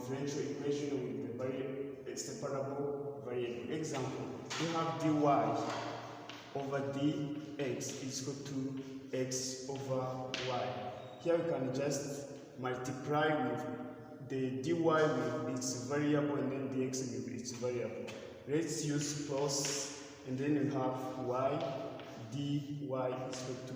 differential equation with a separable variable. Example, we have dy over dx is equal to x over y. Here we can just multiply with the dy with its variable and then dx with its variable. Let's use plus, and then we have y dy is equal to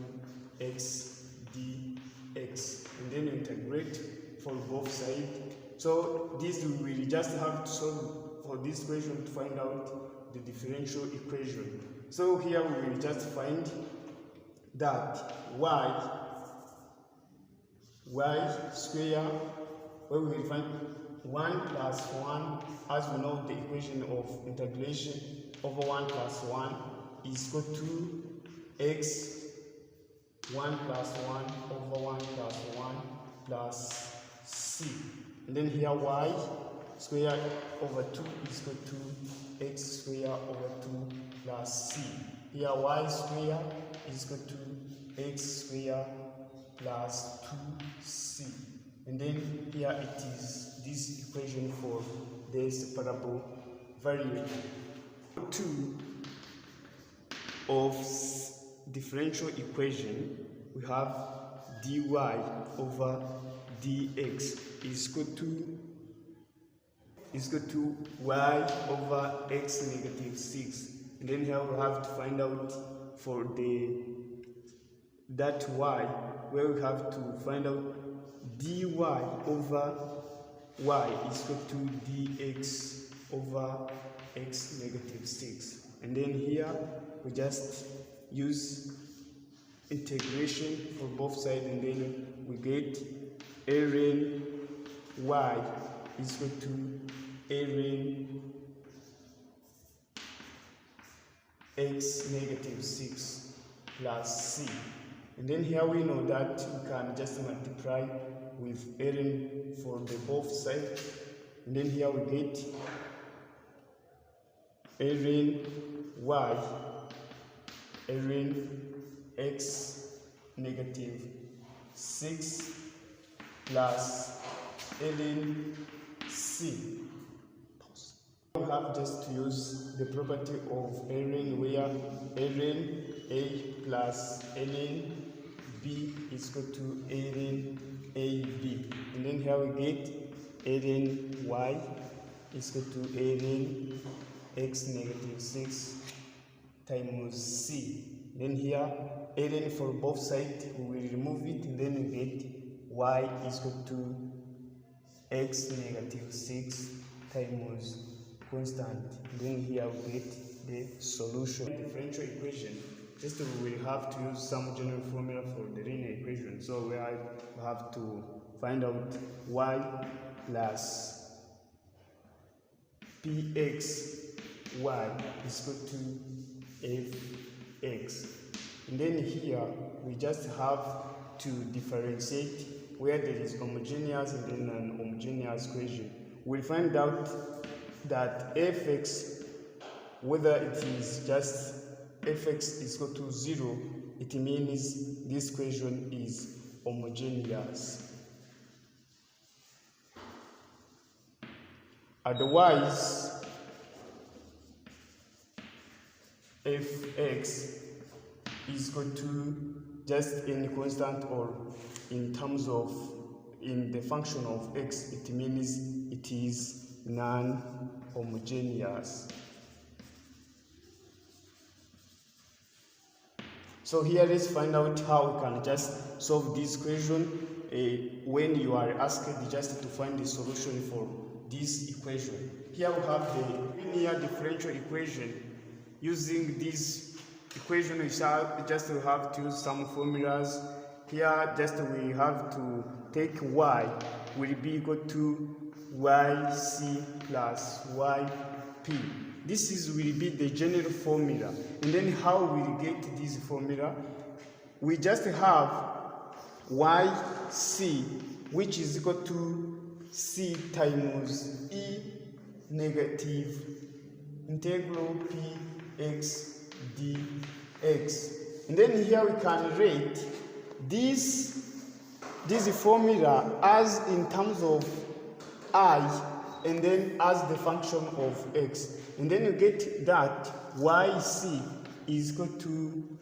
x dx, and then integrate for both sides. So this we will just have to solve for this equation to find out the differential equation. So here we will just find that y square, where we will find 1 plus 1, as we know the equation of integration over 1 plus 1 is equal to x 1 plus 1 over 1 plus 1 plus c. And then here y square over 2 is equal to x square over 2 plus c. Here y square is equal to x square plus 2c. And then here it is this equation for the separable variable. 2 of differential equation, we have dy over dx is equal to y over x negative 6. And then here we have to find out for that y, where we have to find out dy over y is equal to dx over x negative 6. And then here we just use integration for both sides, and then we get ln y is equal to ln x negative 6 plus c. And then here we know that we can just multiply with ln for the both sides, and then here we get ln y ln x negative 6 plus ln c. We have just to use the property of ln, where ln a plus ln b is equal to ln ab. And then here we get ln y is equal to ln x negative 6 times c. Then here ln for both sides, we will remove it, and then we get y is equal to x negative 6 times constant. Then here we get the solution. Differential equation, just we will have to use some general formula for the linear equation. So we have to find out y plus px y is equal to fx. And then here we just have to differentiate where there is homogeneous and then an homogeneous equation. We'll find out that fx, whether it is just fx is equal to 0, it means this equation is homogeneous. Otherwise, fx is equal to just any constant, or in terms of in the function of x, it means it is non-homogeneous. So here let's find out how we can just solve this equation when you are asked just to find the solution for this equation. Here we have the linear differential equation. Using this equation, we just have to use some formulas. Here just we have to take y will be equal to yc plus yp. This will be the general formula. And then how we get this formula? We just have yc, which is equal to c times e negative integral px dx. And then here we can write this formula as in terms of I and then as the function of x. And then you get that yc is equal to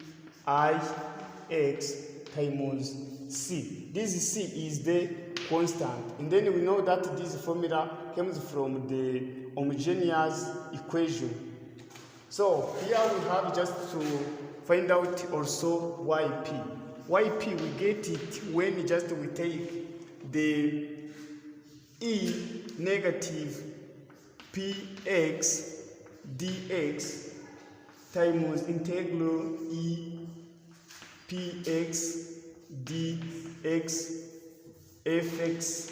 ix times c. This c is the constant. And then we know that this formula comes from the homogeneous equation. So here we have just to find out also yp. Yp we get it when just we take the e negative px dx times integral e px dx fx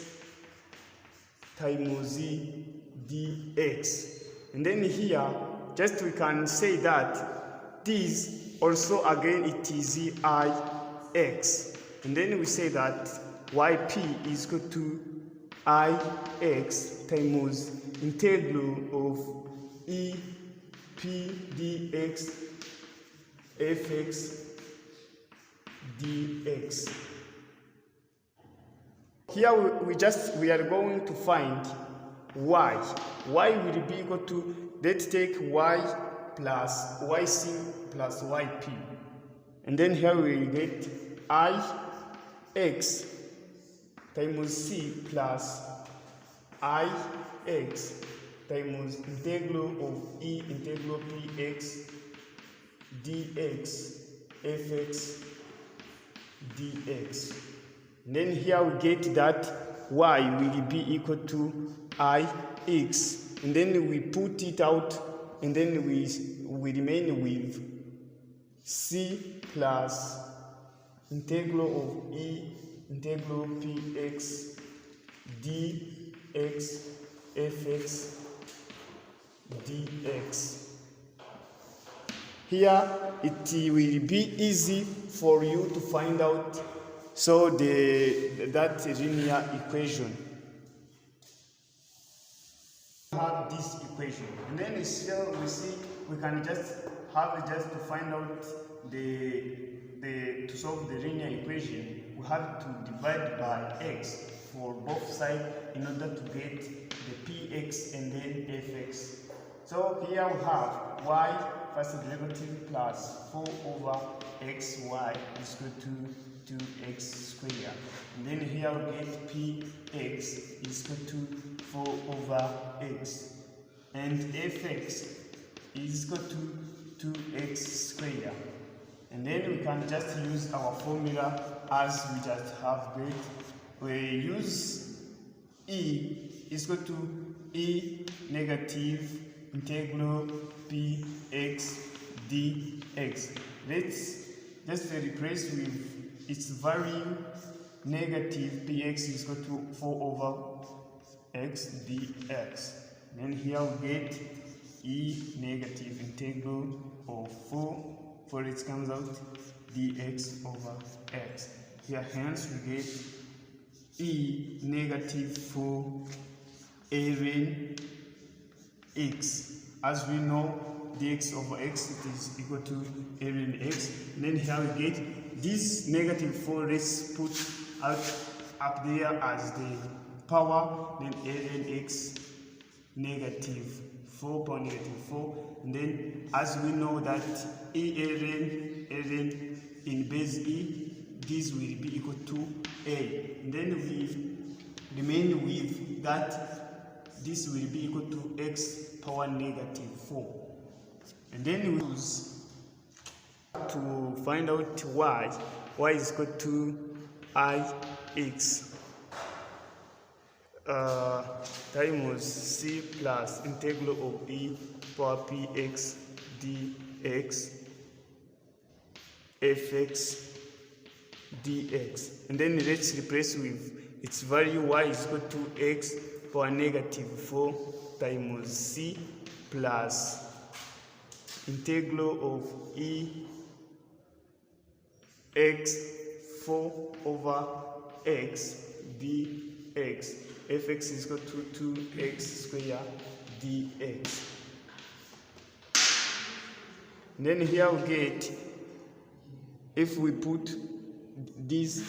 times e dx. And then here just we can say that this also again it is ix. And then we say that yp is equal to ix times integral of e p dx fx dx. Here we are going to find y. Y will be equal to, let's take y plus yc plus yp. And then here we will get ix times c plus ix times integral of e integral px dx fx dx. And then here we get that y will be equal to ix. And then we put it out, and then we remain with c plus integral of e integral px dx fx dx. Here it will be easy for you to find out so that linear equation. Have this equation, and then still we see we can just to find out to solve the linear equation, we have to divide by x for both sides in order to get the px and then fx. So here we have y first derivative plus 4 over xy is equal to 2x squared. And then here we get px is equal to 4 over x. And fx is equal to 2x squared. And then we can just use our formula as we just have got. We use e is equal to e negative integral px dx. Let's just replace with its value. Negative px is equal to 4 over x dx. Then here we get e negative integral of 4 it comes out dx over x. Here hence we get e negative 4 ln x. As we know, dx over x it is equal to ln x. And then here we get this negative 4, let's put up there as the power, then ln x negative 4 power negative 4. And then as we know that ln in base e, this will be equal to a. And then we remain with that this will be equal to x power negative 4. And then we use to find out y is equal to ix times c plus integral of e power px dx fx dx. And then let's replace with its value. Y is equal to x power negative 4 times c plus integral of e x 4 over x dx. Fx is equal to 2x squared dx. And then here we get, if we put this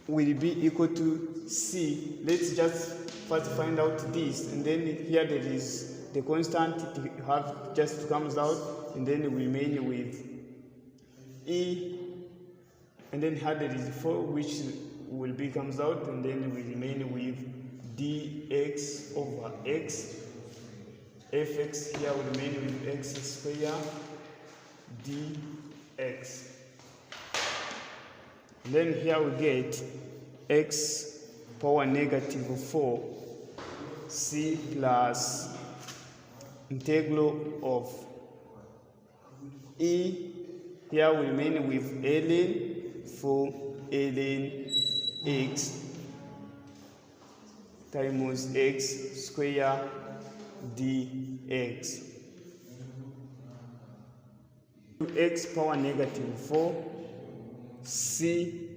will be equal to c. Let's just first find out this, and then here there is the constant you have just comes out, and then we remain with e, and then here there is 4 which will be comes out, and then we remain with dx over x. Fx here will remain with x square dx. And then here we get x power negative 4 c plus integral of e. Here we remain with ln for ln x times x square dx. X power negative 4 c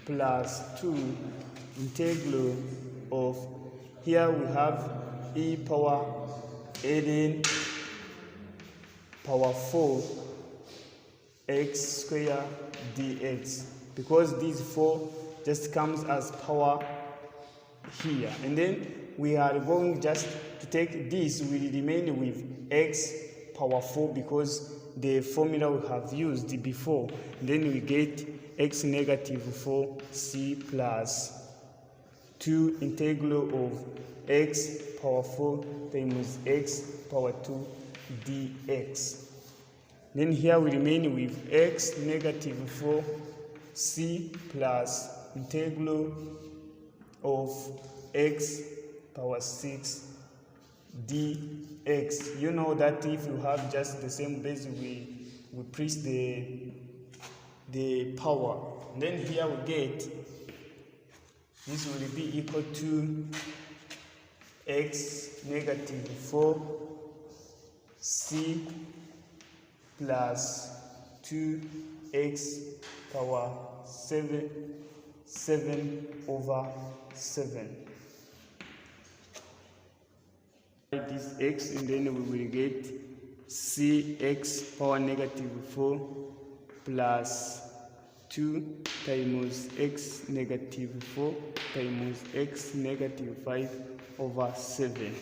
plus 2 integral of, here we have e power ln power 4 x square dx, because these 4 just comes as power here, and then we are going just to take this, we remain with x power 4 because the formula we have used before, and then we get x negative 4 c plus 2 integral of x power 4 times x power 2 dx. Then here we remain with x negative 4 c plus integral of x power 6 dx. You know that if you have just the same base, we press the power. And then here we get this will be equal to x negative 4 c plus 2x power 7 over 7. This x, and then we will get cx power negative 4 plus 2 times x negative 4 times x negative 5 over 7.